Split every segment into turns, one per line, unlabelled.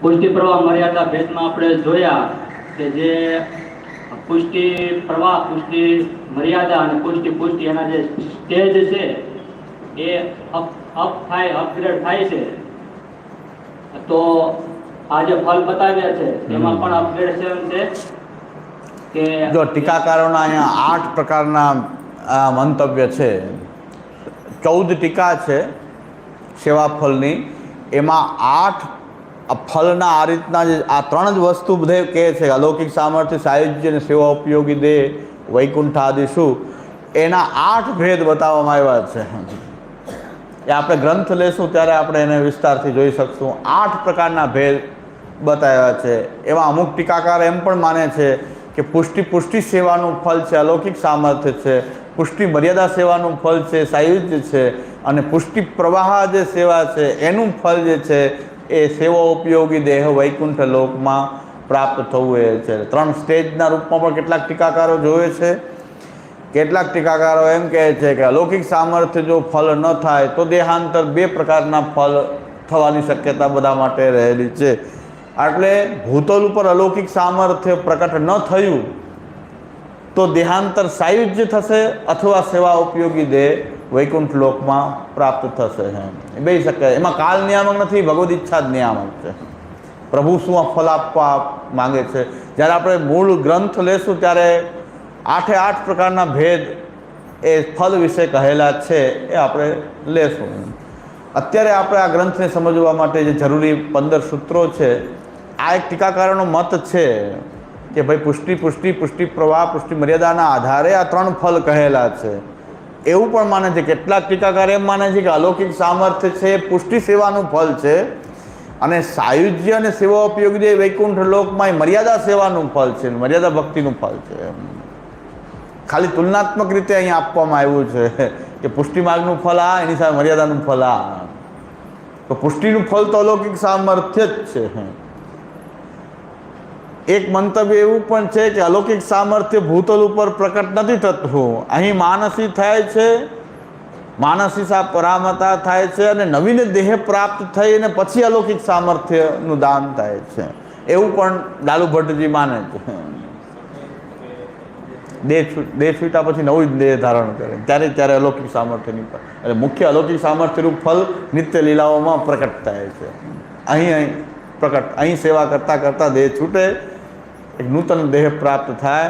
પુષ્ટિ પ્રવાહ મર્યાદા ભેદમાં આપણે જોયા કે જે પુષ્ટિ પ્રવાહ, પુષ્ટિ મર્યાદા અને પુષ્ટિ એના જે સ્ટેજ છે એ અપગ્રેડ થાય છે. તો આ જે ફલ બતાવ્યા છે એમાં પણ અપગ્રેડેશન છે કે
જો ટીકાકારોના અહીંયા 8 પ્રકારના મંતવ્ય છે. 14 ટીકા છે સેવા ફળની, એમાં 8 ફળના આ રીતના જે આ 3 જ વસ્તુ બધે કહે છે, અલૌકિક સામર્થ્ય, સાયુજ્ય અને સેવા ઉપયોગી દેહ, વૈકુંઠ આદિશુ, એના 8 ભેદ બતાવવામાં આવ્યા છે. એ આપણે ગ્રંથ લેશું ત્યારે આપણે એને વિસ્તારથી જોઈ શકશું. 8 પ્રકારના ભેદ બતાવ્યા છે. એમાં અમુક ટીકાકાર એમ પણ માને છે કે પુષ્ટિ સેવાનું ફળ છે, અલૌકિક સામર્થ્ય છે, પુષ્ટિ મર્યાદા સેવાનું ફળ છે, સાયુજ્ય છે, અને પુષ્ટિ પ્રવાહ જે સેવા છે એનું ફળ જે છે એ સેવા ઉપયોગી દેહ વૈકુંઠ લોકમાં પ્રાપ્ત થવું એ છે. 3 સ્ટેજના રૂપમાં પણ કેટલાક ટીકાકારો જોવે છે. કેટલાક ટીકાકારો એમ કહે છે કે અલૌકિક સામર્થ્ય જો ફળ ન થાય તો દેહાંતર 2 પ્રકારના ફળ થવાની શક્યતા બધા માટે રહેલી છે. એટલે ભૂતલ ઉપર અલૌકિક સામર્થ્ય પ્રકટ ન થયું તો દેહાંતર સાયુજ્ય થશે અથવા સેવા ઉપયોગી દેહ વૈકુંઠ લોકમાં પ્રાપ્ત થશે. બે શક્ય. એમાં કાલ નિયામક નથી, ભગવદ ઈચ્છા જ નિયામક છે. પ્રભુ શું ફળ આપવા માંગે છે. જ્યારે આપણે મૂળ ગ્રંથ લેશું ત્યારે 8 પ્રકારના ભેદ એ ફળ વિશે કહેલા છે એ આપણે લેશું. અત્યારે આપણે આ ગ્રંથને સમજવા માટે જે જરૂરી 15 સૂત્રો છે, આ એક ટીકાકારોનો મત છે કે ભાઈ પુષ્ટિ પ્રવાહ, પુષ્ટિ મર્યાદાના આધારે આ 3 ફળ કહેલા છે. એવું પણ માને છે, કેટલાક ટીકાકાર એમ માને છે કે અલૌકિક સામર્થ્ય છે પુષ્ટિ સેવાનું ફળ છે, અને સાયુજ્ય અને સેવા ઉપયોગી વૈકુંઠ લોકમાં મર્યાદા સેવાનું ફળ છે, મર્યાદા ભક્તિનું ફળ છે. ખાલી તુલનાત્મક રીતે અહીંયા આપવામાં આવ્યું છે કે પુષ્ટિ માર્ગનું ફળ આ, એની સાથે મર્યાદાનું ફળ આ. તો પુષ્ટિનું ફળ તો અલૌકિક સામર્થ્ય જ છે. એક મંતવ્ય એવું પણ છે કે અલૌકિક સામર્થ્ય ભૂતલ ઉપર પ્રકટ નથી થતું, અહીં માનસી થાય છે, માનસી સા પરામતા થાય છે, અને નવીન દેહ પ્રાપ્ત થઈ અને પછી અલૌકિક સામર્થ્યનું દાન થાય છે. એવું પણ લાલુ ભટ્ટજી માને છે. દેહ છૂટા પછી નવું જ દેહ ધારણ કરે ત્યારે અલૌકિક સામર્થ્યની એટલે મુખ્ય અલૌકિક સામર્થ્યનું ફળ નિત્ય લીલાઓમાં પ્રકટ થાય છે. અહીં પ્રકટ, અહીં સેવા કરતાં કરતાં દેહ છૂટે, એક નૂતન દેહ પ્રાપ્ત થાય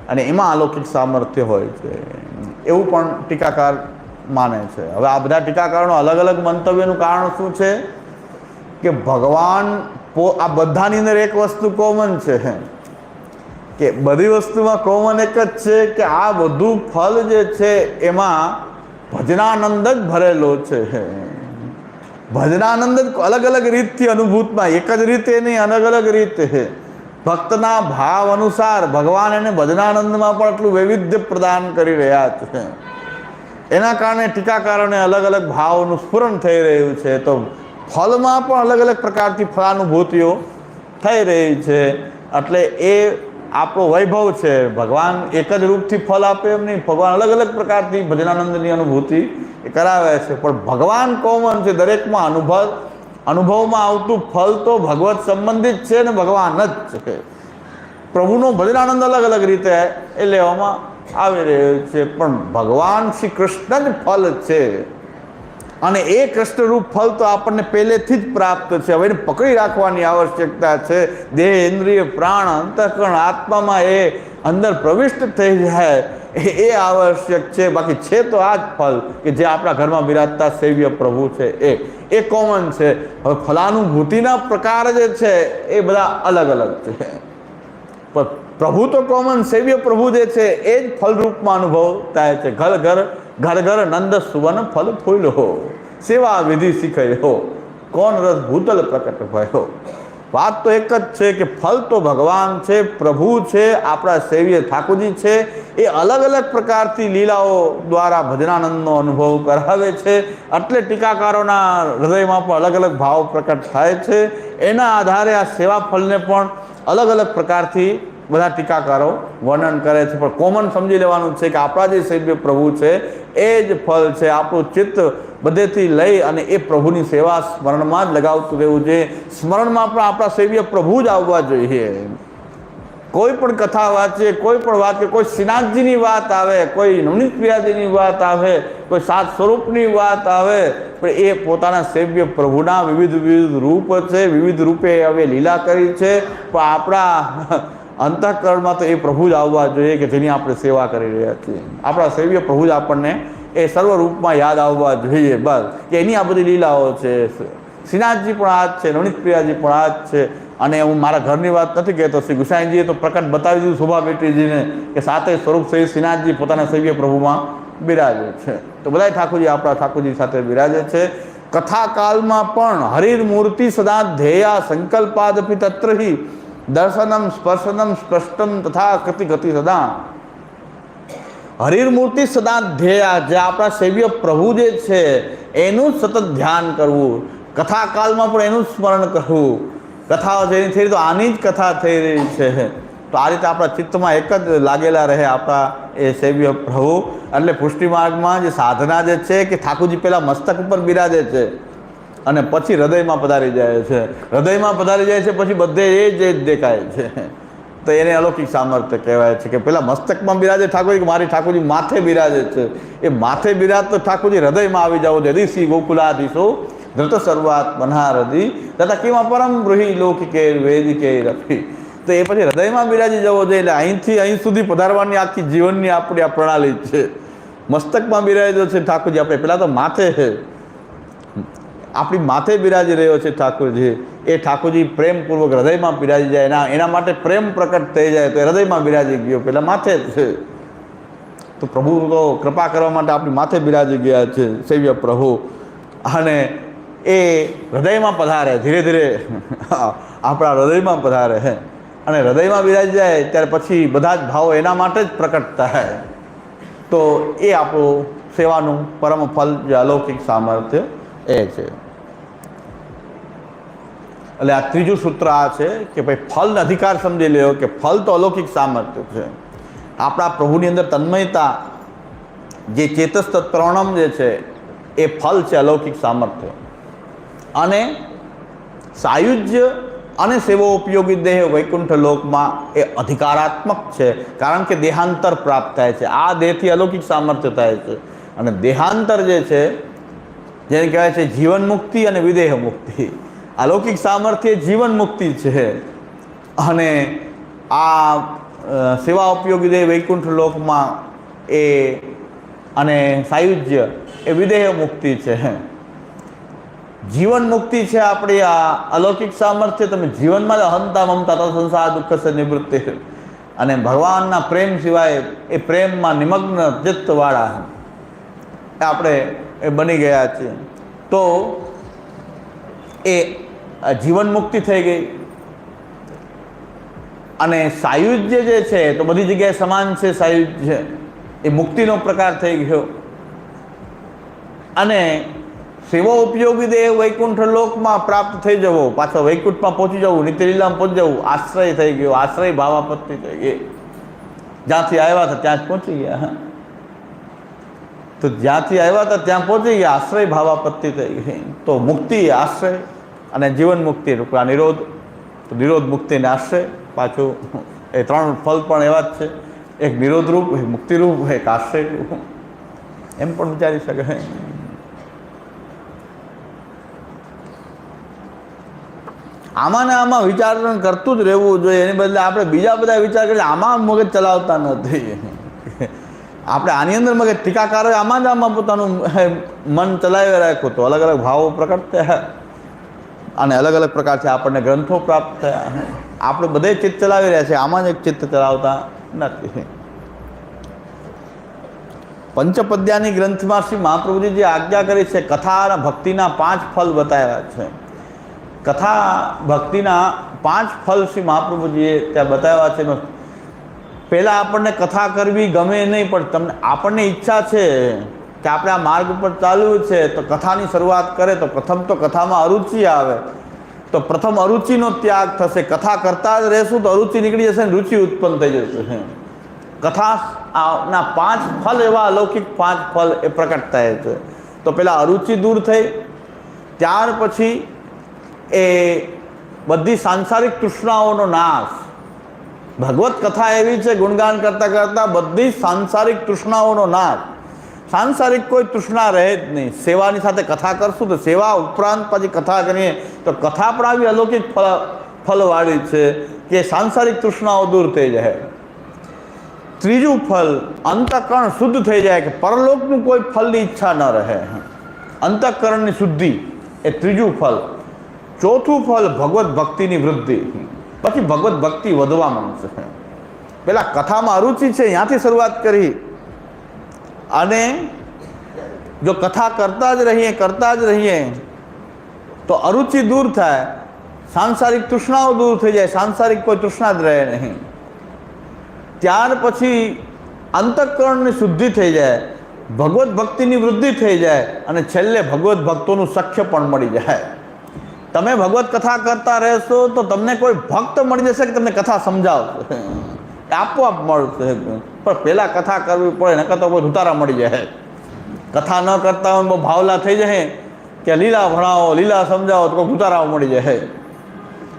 અને એમાં અલૌકિક સામર્થ્ય હોય છે. એવું પણ ટીકાકાર માને છે. હવે આ બધા ટીકાકારોનો અલગ અલગ મંતવ્યનું કારણ શું છે કે ભગવાન આ બધાની અંદર એક વસ્તુ કોમન છે કે બધી વસ્તુમાં કોમન એક જ છે કે આ બધું ફળ જે છે એમાં ભજનાનંદ જ ભરેલો છે. ભજનાનંદ જ અલગ અલગ રીતથી અનુભૂતમાં, એક જ રીતે નહીં, અલગ અલગ રીતે ભક્તના ભાવ અનુસાર ભગવાન એને ભજનાનંદમાં પણ એટલું વૈવિધ્ય પ્રદાન કરી રહ્યા છે. એના કારણે ટીકાકારોને અલગ અલગ ભાવનું સ્ફુરણ થઈ રહ્યું છે. તો ફળમાં પણ અલગ અલગ પ્રકારથી ફળાનુભૂતિઓ થઈ રહી છે. એટલે એ આપણો વૈભવ છે. ભગવાન એક જ રૂપથી ફળ આપે એમ નહીં, ભગવાન અલગ અલગ પ્રકારથી ભજનાનંદની અનુભૂતિ એ કરાવે છે. પણ ભગવાન કોમન છે, દરેકમાં અનુભવમાં આવતું ફળ તો ભગવત સંબંધિત છે ને ભગવાન જ છે. પ્રભુનો ભજનાનંદ અલગ અલગ રીતે એ લેવામાં આવી રહ્યો છે, પણ ભગવાન શ્રી કૃષ્ણ જ ફળ છે. અને એ કૃષ્ણરૂપ ફળ તો આપણને પહેલેથી જ પ્રાપ્ત છે. હવે એને પકડી રાખવાની આવશ્યકતા છે. દેહ, ઇન્દ્રિય, પ્રાણ, અંતઃકરણ, આત્મામાં એ અંદર પ્રવિષ્ટ થઈ જાય એ આવશ્યક છે. બાકી છે તો આ જ ફળ કે જે આપણા ઘરમાં બિરાજતા સેવ્ય પ્રભુ છે એ કોમન છે. હવે ફલાનુભૂતિના પ્રકાર જે છે એ બધા અલગ અલગ છે. પણ પ્રભુ તો કોમન, સેવ્ય પ્રભુ જે છે એ જ ફલરૂપમાં અનુભવ થાય છે. ઘર ઘર નંદ સુવન ફલ ફૂલ હો, સેવા વિધિ શીખય હો, કોણ રસ ભૂતલ પ્રકટ ભયો. વાત તો એક જ છે કે ફલ તો ભગવાન છે, પ્રભુ છે, આપણા સેવ્ય ઠાકોરજી છે. એ અલગ અલગ પ્રકારથી લીલાઓ દ્વારા ભજનાનંદનો અનુભવ કરાવે છે. એટલે ટીકાકારોના હૃદયમાં પણ અલગ અલગ ભાવ પ્રકટ થાય છે. એના આધારે આ સેવા ફલને પણ અલગ અલગ પ્રકારથી બધા ટીકાકારો વર્ણન કરે છે. પણ કોમન સમજી લેવાનું છે કે આપણા જે સેવ્ય પ્રભુ છે એ જ ફળ છે. આપણું ચિત્ત બધેથી લઈ અને એ પ્રભુની સેવા સ્મરણમાં જ લગાવતું રહેવું જોઈએ. સ્મરણમાં પણ આપણા સેવ્ય પ્રભુ જ આવવા જોઈએ. કોઈ પણ કથા વાંચીએ, કોઈ પણ વાત કે કોઈ શ્રીનાથજીની વાત આવે, કોઈ નવનીત પ્રિયાજીની વાત આવે, કોઈ સાત સ્વરૂપની વાત આવે, પણ એ પોતાના સેવ્ય પ્રભુના વિવિધ રૂપ છે, વિવિધ રૂપે હવે લીલા કરી છે. પણ આપણા અંતઃકરણમાં તો એ પ્રભુ જ આવવા જોઈએ કે જેની આપણે સેવા કરી રહ્યા છીએ. આપણા સેવ્ય પ્રભુ જ આપણને એ સર્વ રૂપમાં યાદ આવવા જોઈએ. બસ કે એની આ બધી લીલાઓ છે. શ્રીનાથજી પણ આ જ છે, નવનીત પ્રિયાજી પણ આ જ છે. અને હું મારા ઘરની વાત નથી કહેતો, શ્રી ગુસાઈજીએ તો પ્રકટ બતાવી દીધું શોભા બેટીજીને કે સાતે સ્વરૂપ સહિત શ્રીનાથજી પોતાના સેવ્ય પ્રભુમાં બિરાજે છે. તો બધા ઠાકોરજી આપણા ઠાકોરજી સાથે બિરાજે છે. કથા કાલમાં પણ હરિર મૂર્તિ સદા ધ્યેયા સંકલ્પાદપી તત્રહી દર્શનમ સ્પર્શનમ સ્પષ્ટમ તથા કતિ ગતિ સદા. હરિર મૂર્તિ સદા ધ્યેયા, જે આપણા સેવ્ય પ્રભુ જે છે એનું સતત ધ્યાન કરવું, કથા કાલમાં પણ એનું સ્મરણ કરવું. કથાઓ જેની થઈ તો આની જ કથા થઈ રહી છે. તો આ રીતે આપણા ચિત્તમાં એક જ લાગેલા રહે આપણા એ સેવ્ય પ્રભુ. એટલે પુષ્ટિ માર્ગમાં જે સાધના જે છે કે ઠાકોરજી પહેલાં મસ્તક ઉપર બિરાજે છે અને પછી હૃદયમાં પધારી જાય છે. હૃદયમાં પધારી જાય છે પછી બધે એ જ દેખાય છે. તો એને અલૌકિક સામર્થ્ય કહેવાય છે કે પેલા મસ્તકમાં બિરાજે ઠાકોરજી કે મારી ઠાકોરજી માથે બિરાજે છે. એ માથે બિરાજ તો ઠાકોરજી હૃદયમાં આવી જાવ છે. ઋષિ ગોકુલાધીશો ધૃત શરૂઆત મનહારદી તથા કેવા પરમ ગૃહી લૌકિકે વેદિકે રફી. તો એ પછી હૃદયમાં બિરાજી જવો જોઈએ. એટલે અહીંથી અહીં સુધી પધારવાની આખી જીવનની આપણી આ પ્રણાલી છે. મસ્તકમાં બિરાજ્યો છે ઠાકોરજી, આપણે પહેલાં તો માથે છે, આપણી માથે બિરાજી રહ્યો છે ઠાકોરજી. એ ઠાકોરજી પ્રેમપૂર્વક હૃદયમાં બિરાજી જાય, એના માટે પ્રેમ પ્રકટ થઈ જાય તો હૃદયમાં બિરાજી ગયો, પહેલાં માથે જ છે. તો પ્રભુ તો કૃપા કરવા માટે આપણી માથે બિરાજી ગયા છે સેવ્ય પ્રભુ. અને એ હૃદયમાં પધારે, ધીરે ધીરે આપણા હૃદયમાં પધારે છે. અને હૃદયમાં બિરાજી જાય ત્યારે પછી બધા જ ભાવો એના માટે જ પ્રકટ થાય. તો એ આપણું સેવાનું પરમ ફલ જે અલૌકિક સામર્થ્ય એ છે. એટલે આ ત્રીજું સૂત્ર આ છે કે ભાઈ ફલનો અધિકાર સમજી લેવો કે ફલ તો અલૌકિક સામર્થ્ય છે. આપણા પ્રભુની અંદર તન્મયતા જે ચેતસ તત્પ્રણમ જે છે એ ફલ છે અલૌકિક સામર્થ્ય. અને સાયુજ્ય અને સેવોપયોગી દેહ વૈકુંઠ લોકમાં એ અધિકારાત્મક છે, કારણ કે દેહાંતર પ્રાપ્ત થાય છે. આ દેહથી અલૌકિક સામર્થ્ય થાય છે. અને દેહાંતર જે છે જેને કહેવાય છે જીવન મુક્તિ અને વિદેહ મુક્તિ. અલૌકિક સામર્થ્ય જીવન મુક્તિ છે અને આ સેવા ઉપયોગી દેહ વૈકુંઠ લોકમાં એ અને સાયુજ્ય એ વિદેહ મુક્તિ છે. જીવન મુક્તિ છે આપણી આ અલૌકિક સામર્થ્ય. તમે જીવનમાં જ અહંતા મમતા તો સંસાર દુઃખ છે નિવૃત્તિ અને ભગવાનના પ્રેમ સિવાય એ પ્રેમમાં નિમગ્ન ચિત્તવાળા આપણે એ બની ગયા છીએ. તો એ જીવન મુક્તિ થઈ ગઈ. અને સાયુજ્ય જે છે તો બધી જગ્યાએ સમાન છે. સાયુજ્ય એ મુક્તિનો પ્રકાર થઈ ગયો. અને સેવા ઉપયોગી દેહ વૈકુંઠ લોકમાં પ્રાપ્ત થઈ જવો, પાછો વૈકુંઠમાં પહોંચી જવું, નિત્યલીલામાં પહોંચી જવું, આશ્રય થઈ ગયો. આશ્રય ભાવાપત્તિ થઈ ગઈ. જ્યાંથી આવ્યા હતા ત્યાં જ પહોંચી ગયા. તો જ્યાંથી આવ્યા હતા ત્યાં પહોંચી ગયા, આશ્રય ભાવાપત્તિ થઈ ગઈ. તો મુક્તિ આશ્રય અને જીવન મુક્તિ રૂપા નિરોધ. તો નિરોધ મુક્તિ ને આશ્રય, પાછું એ ત્રણ ફલ પણ એવા જ છે. એક નિરોધ રૂપ, એક મુક્તિ રૂપ, એક આશ્રય રૂપ. એમ પણ વિચારી શકે. આમાં ને આમાં વિચારણ કરતું જ રહેવું જોઈએ. એની બદલે આપણે બીજા બધા વિચાર કરીએ, આમાં મગજ ચલાવતા નથી. આપણે આની અંદર મગજ ટીકાકારોએ આમાં જ આમાં પોતાનું મન ચલાવી રાખ્યું તો અલગ અલગ ભાવો પ્રકટ થયા અને અલગ અલગ પ્રકારથી આપણને ગ્રંથો પ્રાપ્ત થયા. આપણે બધે ચિત્ત ચલાવી રહ્યા છે, આમાં જ એક ચિત્ત ચલાવતા નથી. પંચપદ્યાની ગ્રંથમાં શ્રી મહાપ્રભુજી જે આજ્ઞા કરી છે, કથા અને ભક્તિના 5 ફલ બતાવ્યા છે. કથા ભક્તિના 5 ફલ શ્રી મહાપ્રભુજીએ ત્યાં બતાવ્યા છે. પહેલાં આપણને કથા કરવી ગમે નહીં, પણ તમને આપણને ઈચ્છા છે કે આપણે આ માર્ગ ઉપર ચાલવું છે તો કથાની શરૂઆત કરે તો પ્રથમ તો કથામાં અરુચિ આવે. તો પ્રથમ અરુચિનો ત્યાગ થશે. કથા કરતા જ રહેશું તો અરુચિ નીકળી જશે ને રુચિ ઉત્પન્ન થઈ જશે. કથાના 5 ફલ એવા અલૌકિક 5 ફલ એ પ્રકટ થાય છે. તો પેલા અરુચિ દૂર થઈ, ત્યાર પછી એ બધી સાંસારિક તૃષ્ણાઓનો નાશ. ભગવત કથા એવી છે, ગુણગાન કરતાં કરતાં બધી સાંસારિક તૃષ્ણાઓનો નાશ. સાંસારિક કોઈ તૃષ્ણા રહે જ નહીં. સેવાની સાથે કથા કરશું તો સેવા ઉપરાંત પછી કથા કરીએ તો કથા પણ આવી અલૌકિક ફલવાળી છે કે સાંસારિક તૃષ્ણાઓ દૂર થઈ જાય. ત્રીજું ફલ, અંતઃકરણ શુદ્ધ થઈ જાય કે પરલોકનું કોઈ ફલની ઈચ્છા ન રહે. અંતઃકરણની શુદ્ધિ એ ત્રીજું ફલ. ચોથું ફલ, ભગવત ભક્તિની વૃદ્ધિ. પછી ભગવત ભક્તિ વધવા માંડશે. પેલા કથામાં અરુચિ છે, ત્યાંથી શરૂઆત કરી અને જો કથા કરતા જ રહીએ તો અરુચિ દૂર થાય, સાંસારિક તૃષ્ણાઓ દૂર થઈ જાય, સાંસારિક કોઈ તૃષ્ણા જ રહે નહીં. ત્યાર પછી અંતઃકરણની શુદ્ધિ થઈ જાય, ભગવત ભક્તિની વૃદ્ધિ થઈ જાય અને છેલ્લે ભગવત ભક્તોનું સખ્ય પણ મળી જાય. તમે ભગવત કથા કરતા રહેશો તો તમને કોઈ ભક્ત મળી જશે કે તમને કથા સમજાવશે, આપોઆપ મળશે. પણ પહેલાં કથા કરવી પડે, નકર તો કોઈ ઉતારા મળી જાય. કથા ન કરતા હોય બહુ ભાવલા થઈ જાય કે લીલા ભણાવો, લીલા સમજાવો તો કોઈ ઉતારાઓ મળી જાય.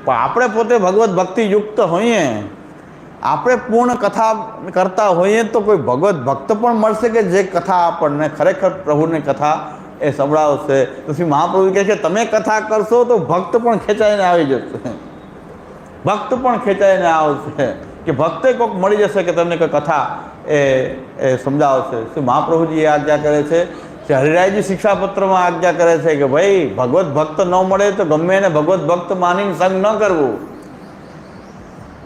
પણ આપણે પોતે ભગવત ભક્તિ યુક્ત હોઈએ, આપણે પૂર્ણ કથા કરતા હોઈએ તો કોઈ ભગવત ભક્ત પણ મળશે કે જે કથા આપણને ખરેખર પ્રભુની કથા એ સંભળાવશે. તો શ્રી મહાપ્રભુ કહે છે તમે કથા કરશો તો ભક્ત પણ ખેંચાઈને આવી જશે, ભક્ત પણ ખેંચાઈને આવશે કે ભક્તે કોઈક મળી જશે કે તમને કોઈ કથા એ સમજાવશે. શ્રી મહાપ્રભુજી એ આજ્ઞા કરે છે કે હરિરાયજી શિક્ષાપત્રમાં આજ્ઞા કરે છે કે ભાઈ ભગવત ભક્ત ન મળે તો ગમે એને ભગવત ભક્ત માનીને સંગ ન કરવું.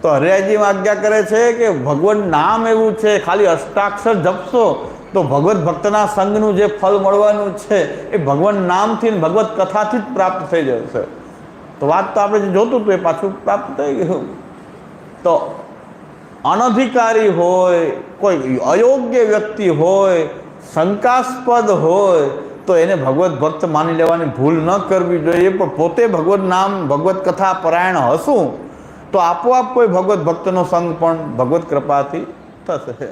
તો હરિરાયજીમાં આજ્ઞા કરે છે કે ભગવાન નામ એવું છે, ખાલી અષ્ટાક્ષર જપશો તો ભગવત ભક્તના સંગનું જે ફલ મળવાનું છે એ ભગવાન નામથી ભગવત કથાથી જ પ્રાપ્ત થઈ જશે. તો વાત તો આપણે જે જોતું હતું એ પાછું પ્રાપ્ત થઈ ગયું. તો અનધિકારી હોય, કોઈ અયોગ્ય વ્યક્તિ હોય, શંકાસ્પદ હોય તો એને ભગવત ભક્ત માની લેવાની ભૂલ ન કરવી જોઈએ. પણ પોતે ભગવત નામ ભગવત કથા પરાયણ હશું તો આપોઆપ કોઈ ભગવત ભક્તનો સંગ પણ ભગવત કૃપાથી થશે.